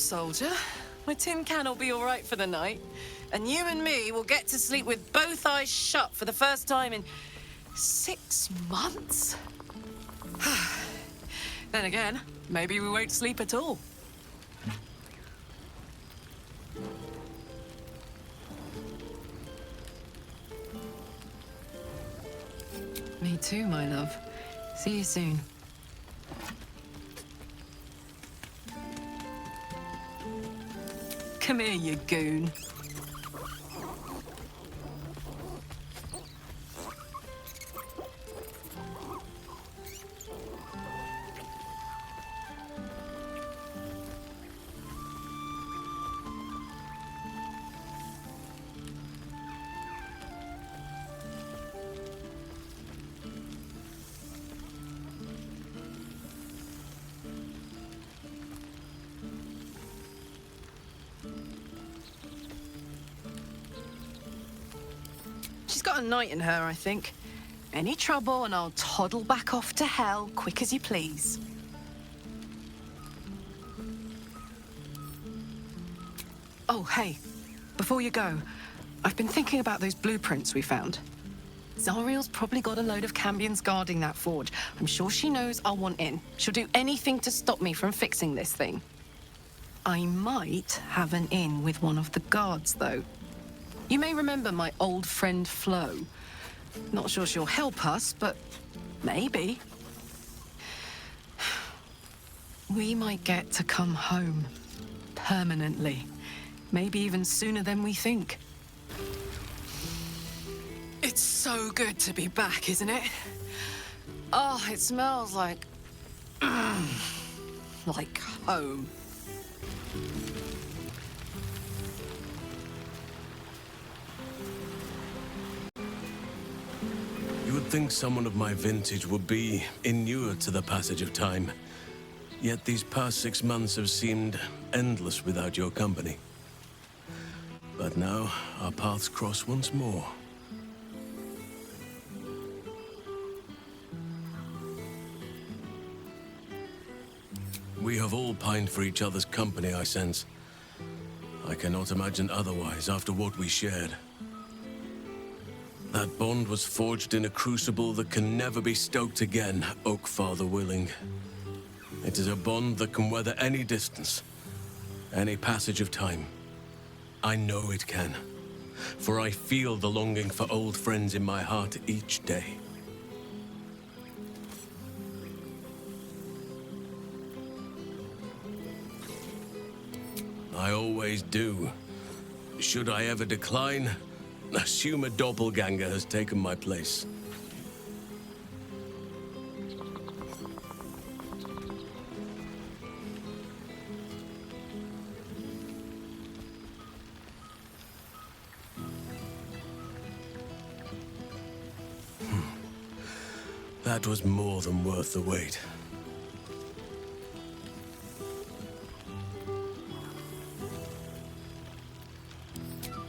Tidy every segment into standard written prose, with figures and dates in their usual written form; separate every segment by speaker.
Speaker 1: soldier. My tin can will be all right for the night. And you and me will get to sleep with both eyes shut for the first time in 6 months. Then again, maybe we won't sleep at all. Me too, my love. See you soon. Come here, you goon. She's got a night in her, I think. Any trouble and I'll toddle back off to hell quick as you please. Oh, hey, before you go, I've been thinking about those blueprints we found. Zariel's probably got a load of Cambions guarding that forge. I'm sure she knows I'll want in. She'll do anything to stop me from fixing this thing. I might have an in with one of the guards, though. You may remember my old friend Flo. Not sure she'll help us, but maybe. We might get to come home. Permanently. Maybe even sooner than we think. It's so good to be back, isn't it? Oh, it smells like... like home.
Speaker 2: You would think someone of my vintage would be inured to the passage of time. Yet these past 6 months have seemed endless without your company. But now, our paths cross once more. We have all pined for each other's company, I sense. I cannot imagine otherwise after what we shared. That bond was forged in a crucible that can never be stoked again, Oak Father willing. It is a bond that can weather any distance, any passage of time. I know it can, for I feel the longing for old friends in my heart each day. I always do. Should I ever decline, assume a doppelganger has taken my place. That was more than worth the wait.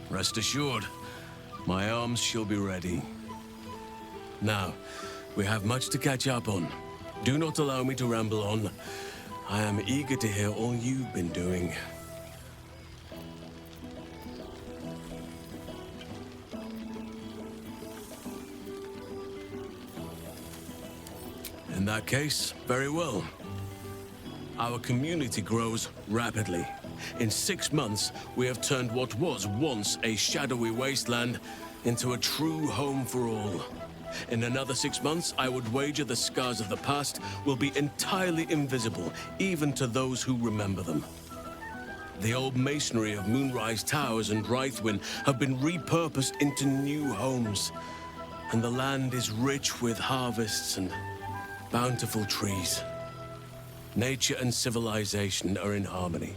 Speaker 2: Rest assured, my arms shall be ready. Now, we have much to catch up on. Do not allow me to ramble on. I am eager to hear all you've been doing. In that case, very well. Our community grows rapidly. In 6 months, we have turned what was once a shadowy wasteland into a true home for all. In another 6 months, I would wager the scars of the past will be entirely invisible, even to those who remember them. The old masonry of Moonrise Towers and Rythwin have been repurposed into new homes, and the land is rich with harvests and bountiful trees. Nature and civilization are in harmony,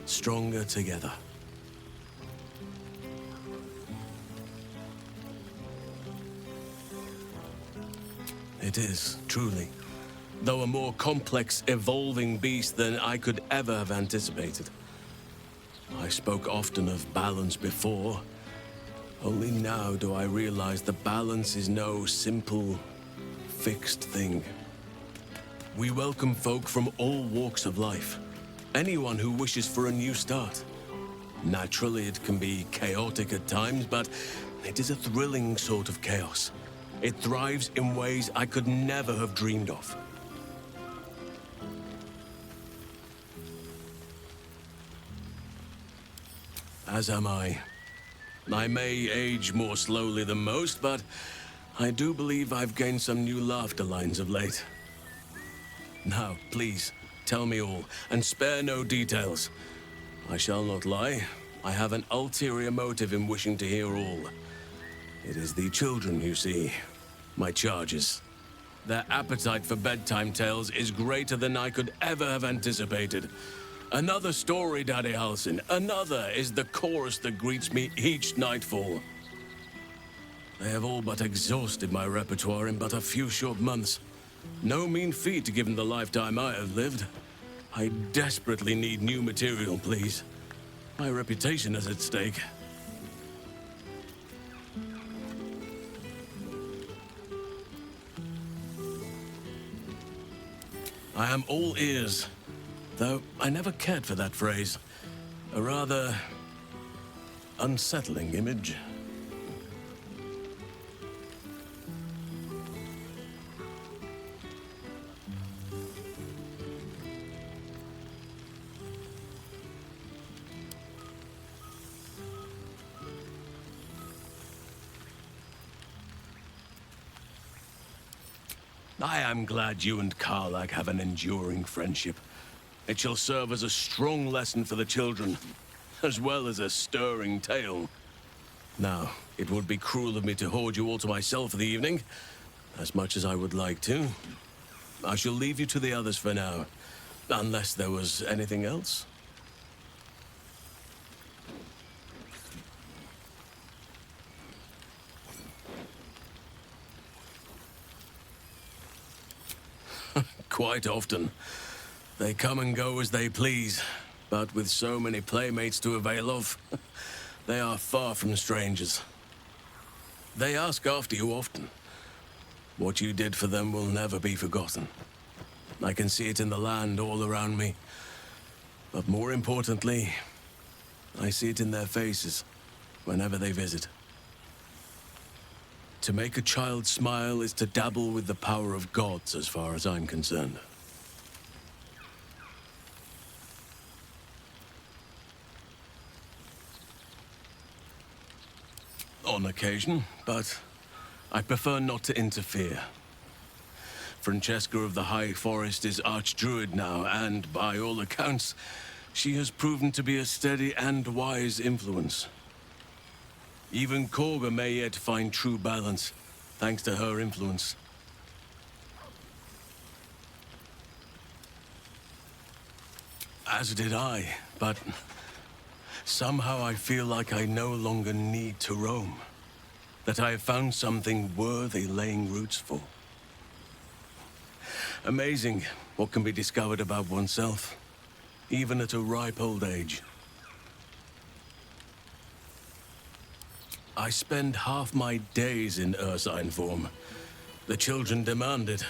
Speaker 2: stronger together. It is, truly, though a more complex, evolving beast than I could ever have anticipated. I spoke often of balance before. Only now do I realize that balance is no simple, fixed thing. We welcome folk from all walks of life. anyone who wishes for a new start. Naturally, it can be chaotic at times, but it is a thrilling sort of chaos. It thrives in ways I could never have dreamed of. As am I. I may age more slowly than most, but I do believe I've gained some new laughter lines of late. Now, please, tell me all, and spare no details. I shall not lie. I have an ulterior motive in wishing to hear all. It is the children, you see. My charges. Their appetite for bedtime tales is greater than I could ever have anticipated. Another story, Daddy Halsin. Another is the chorus that greets me each nightfall. They have all but exhausted my repertoire in but a few short months. No mean feat given the lifetime I have lived. I desperately need new material, please. My reputation is at stake. I am all ears, though I never cared for that phrase. A rather unsettling image. I am glad you and Karlach have an enduring friendship. It shall serve as a strong lesson for the children, as well as a stirring tale. Now, it would be cruel of me to hoard you all to myself for the evening, as much as I would like to. I shall leave you to the others for now, unless there was anything else. Quite often. They come and go as they please, but with so many playmates to avail of, they are far from strangers. They ask after you often. What you did for them will never be forgotten. I can see it in the land all around me. But more importantly, I see it in their faces whenever they visit. To make a child smile is to dabble with the power of gods, as far as I'm concerned. On occasion, but I prefer not to interfere. Francesca of the High Forest is Archdruid now, and by all accounts, she has proven to be a steady and wise influence. Even Korga may yet find true balance, thanks to her influence. As did I, but somehow I feel like I no longer need to roam. That I have found something worthy laying roots for. Amazing what can be discovered about oneself, even at a ripe old age. I spend half my days in Ursine form. The children demand it.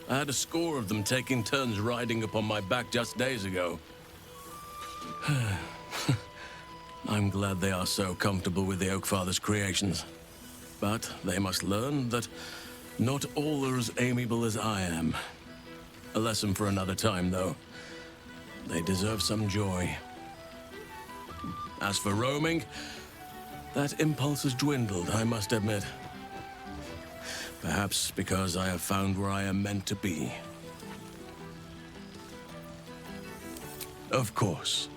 Speaker 2: I had a score of them taking turns riding upon my back just days ago. I'm glad they are so comfortable with the Oakfather's creations. But they must learn that not all are as amiable as I am. A lesson for another time, though. They deserve some joy. As for roaming, that impulse has dwindled, I must admit. Perhaps because I have found where I am meant to be. Of course.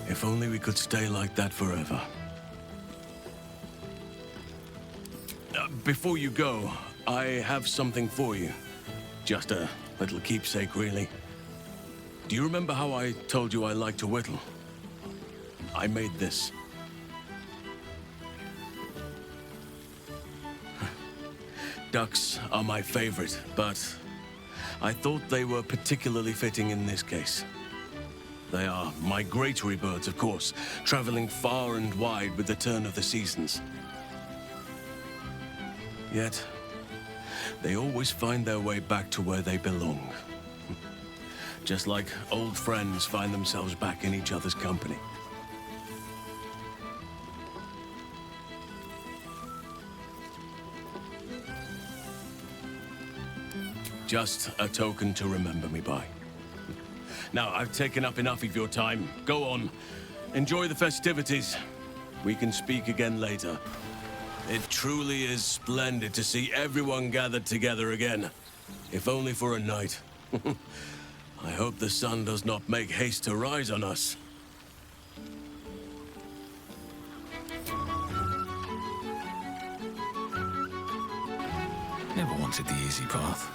Speaker 2: If only we could stay like that forever. Before you go, I have something for you. Just a little keepsake, really. Do you remember how I told you I like to whittle? I made this. Ducks are my favorite, but I thought they were particularly fitting in this case. They are migratory birds, of course, traveling far and wide with the turn of the seasons. Yet, they always find their way back to where they belong. Just like old friends find themselves back in each other's company. Just a token to remember me by. Now, I've taken up enough of your time. Go on. Enjoy the festivities. We can speak again later. It truly is splendid to see everyone gathered together again. If only for a night. I hope the sun does not make haste to rise on us.
Speaker 3: Never wanted the easy path.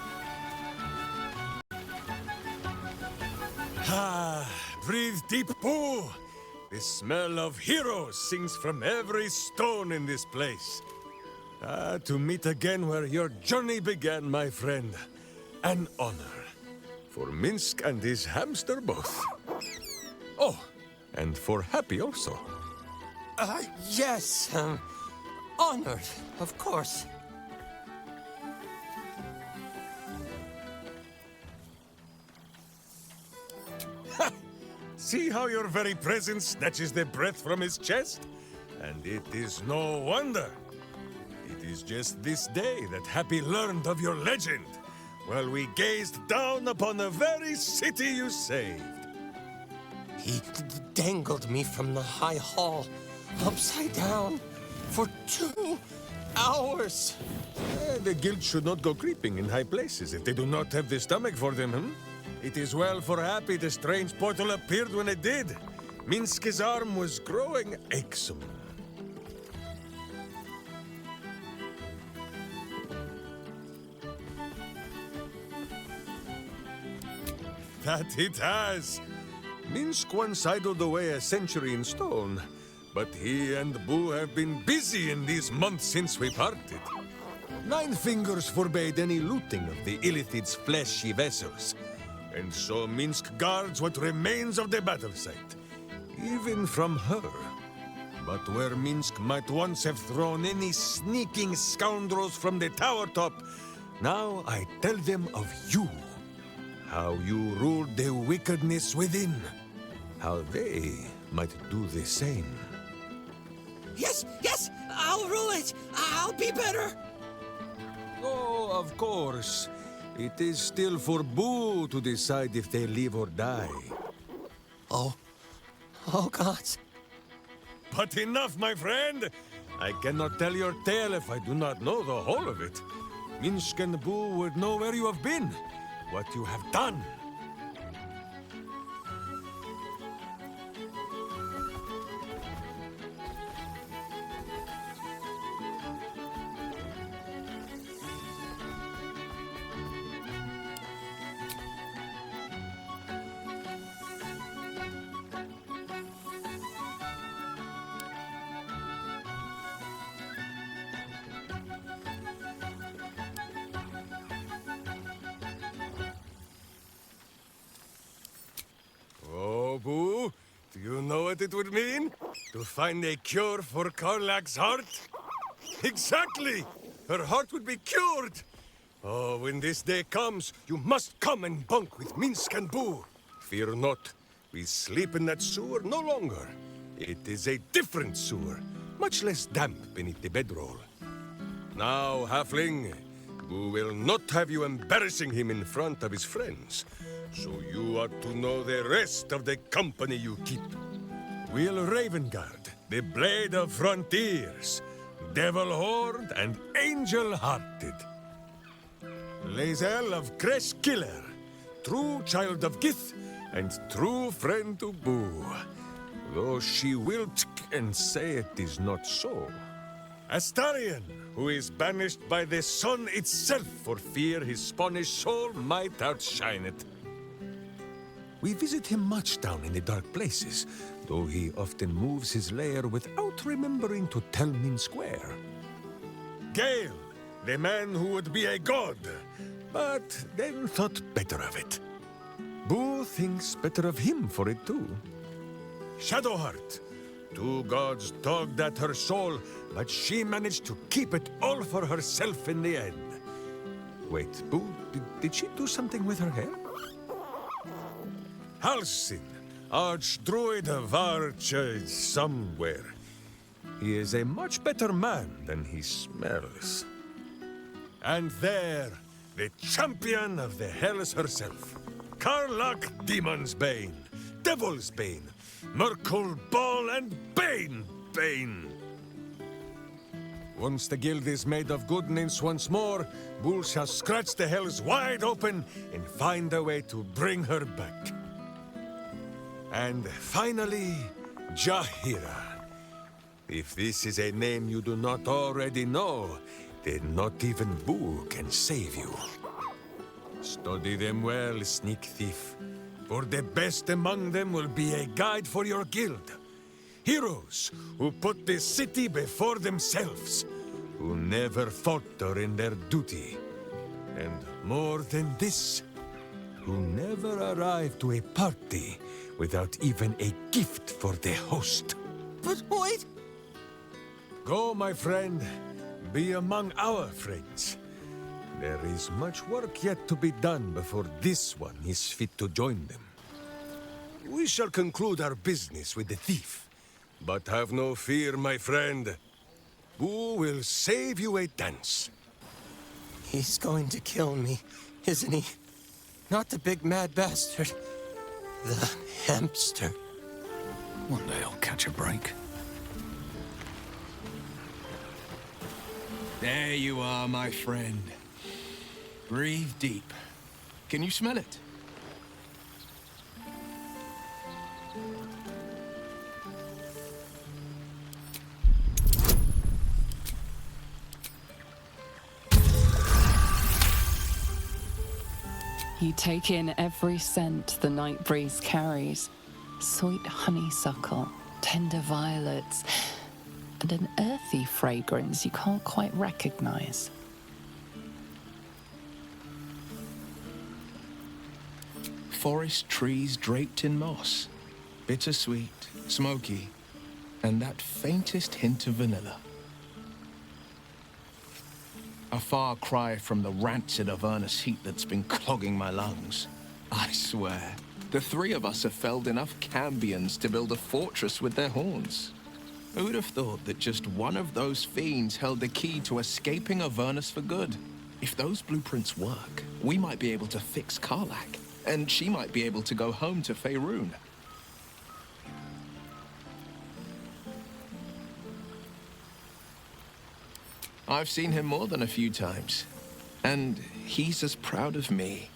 Speaker 4: Ah, breathe deep, Boo! The smell of heroes sings from every stone in this place. Ah, to meet again where your journey began, my friend. An honor. For Minsc and his hamster both. Oh, and for Happy also.
Speaker 5: Yes, honored, of course.
Speaker 4: See how your very presence snatches the breath from his chest? And it is no wonder. It is just this day that Happy learned of your legend, while we gazed down upon the very city you saved.
Speaker 5: He dangled me from the high hall, upside down, for 2 hours.
Speaker 4: The guild should not go creeping in high places if they do not have the stomach for them, It is well for Happy the strange portal appeared when it did. Minsc's arm was growing aches. That it has. Minsc once idled away a century in stone, but he and Boo have been busy in these months since we parted. 9 Fingers forbade any looting of the Illithid's fleshy vessels, and so Minsc guards what remains of the battle site, even from her. But where Minsc might once have thrown any sneaking scoundrels from the tower top, now I tell them of you. How you ruled the wickedness within. How they might do the same.
Speaker 5: Yes, I'll rule it. I'll be better.
Speaker 4: Oh, of course. It is still for Boo to decide if they live or die.
Speaker 5: Oh, gods.
Speaker 4: But enough, my friend! I cannot tell your tale if I do not know the whole of it. Minsc and Boo would know where you have been, what you have done. Oh, Boo, do you know what it would mean? To find a cure for Karlach's heart? Exactly! Her heart would be cured! Oh, when this day comes, you must come and bunk with Minsc and Boo. Fear not, we sleep in that sewer no longer. It is a different sewer, much less damp beneath the bedroll. Now, Halfling, Boo will not have you embarrassing him in front of his friends. So you ought to know the rest of the company you keep. Wyll Ravengard, the Blade of Frontiers, Devil Horde, and Angel Hearted. Lae'zel of Kresh Killer, true child of Gith, and true friend to Boo. Though she will and say it is not so. Astarion, who is banished by the sun itself for fear his Spanish soul might outshine it. We visit him much down in the dark places, though he often moves his lair without remembering to tell Minsc where. Gale, the man who would be a god, but then thought better of it. Boo thinks better of him for it too. Shadowheart. Two gods dogged at her soul, but she managed to keep it all for herself in the end. Wait, Boo, did she do something with her hair? Halsin, Archdruid of Arch somewhere. He is a much better man than he smells. And there, the champion of the Hells herself. Karlach Demon's Bane, Devil's Bane, Merkle Ball and Bane. Once the guild is made of goodness once more, Bull shall scratch the Hells wide open and find a way to bring her back. And finally, Jahira. If this is a name you do not already know, then not even Boo can save you. Study them well, sneak thief, for the best among them will be a guide for your guild. Heroes who put the city before themselves, who never falter in their duty. And more than this, who never arrive to a party without even a gift for the host.
Speaker 5: But wait!
Speaker 4: Go, my friend. Be among our friends. There is much work yet to be done before this one is fit to join them. We shall conclude our business with the thief. But have no fear, my friend. Boo will save you a dance.
Speaker 5: He's going to kill me, isn't he? Not the big mad bastard. The hamster.
Speaker 3: One day I'll catch a break. There you are, my friend. Breathe deep. Can you smell it?
Speaker 1: You take in every scent the night breeze carries. Sweet honeysuckle, tender violets, and an earthy fragrance you can't quite recognize.
Speaker 3: Forest trees draped in moss. Bittersweet, smoky, and that faintest hint of vanilla. A far cry from the rancid Avernus heat that's been clogging my lungs. I swear, the three of us have felled enough cambions to build a fortress with their horns. Who'd have thought that just one of those fiends held the key to escaping Avernus for good? If those blueprints work, we might be able to fix Karlach, and she might be able to go home to Faerun. I've seen him more than a few times, and he's as proud of me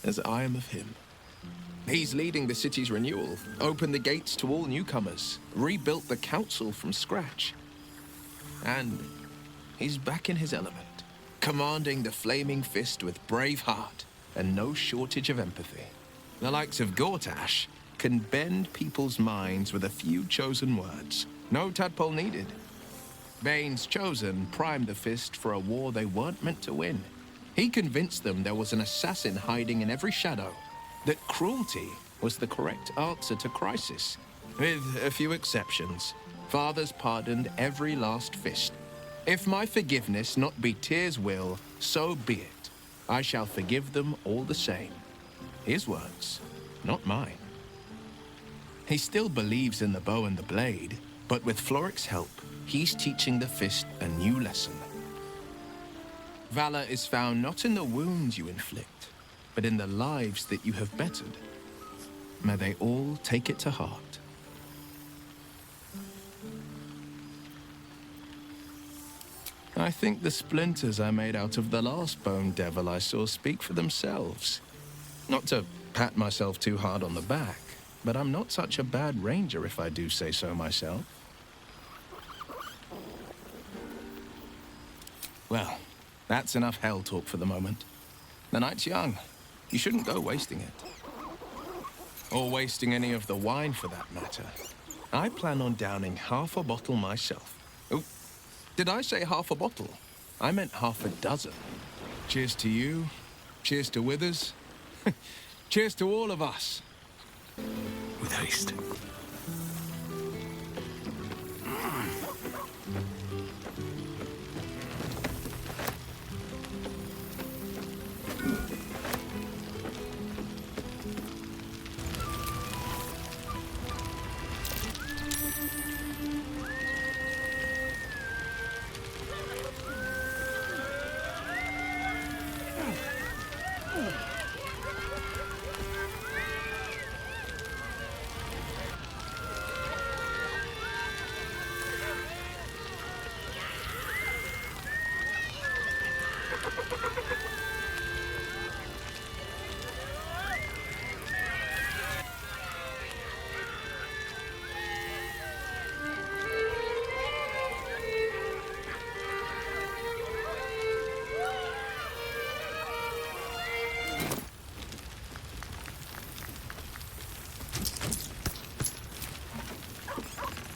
Speaker 3: as I am of him. He's leading the city's renewal, opened the gates to all newcomers, rebuilt the council from scratch. And he's back in his element, commanding the Flaming Fist with brave heart and no shortage of empathy. The likes of Gortash can bend people's minds with a few chosen words. No tadpole needed. Bane's Chosen primed the Fist for a war they weren't meant to win. He convinced them there was an assassin hiding in every shadow, that cruelty was the correct answer to crisis. With a few exceptions, fathers pardoned every last fist. If my forgiveness not be Tyr's will, so be it. I shall forgive them all the same. His words, not mine. He still believes in the bow and the blade, but with Floric's help, he's teaching the Fist a new lesson. Valor is found not in the wounds you inflict, but in the lives that you have bettered. May they all take it to heart. I think the splinters I made out of the last bone devil I saw speak for themselves. Not to pat myself too hard on the back, but I'm not such a bad ranger if I do say so myself. Well, that's enough hell talk for the moment. The night's young. You shouldn't go wasting it. Or wasting any of the wine, for that matter. I plan on downing half a bottle myself. Oh, did I say half a bottle? I meant half a dozen. Cheers to you. Cheers to Withers. Cheers to all of us.
Speaker 2: With haste.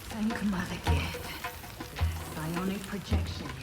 Speaker 6: Thank Mother Gift. Psionic projection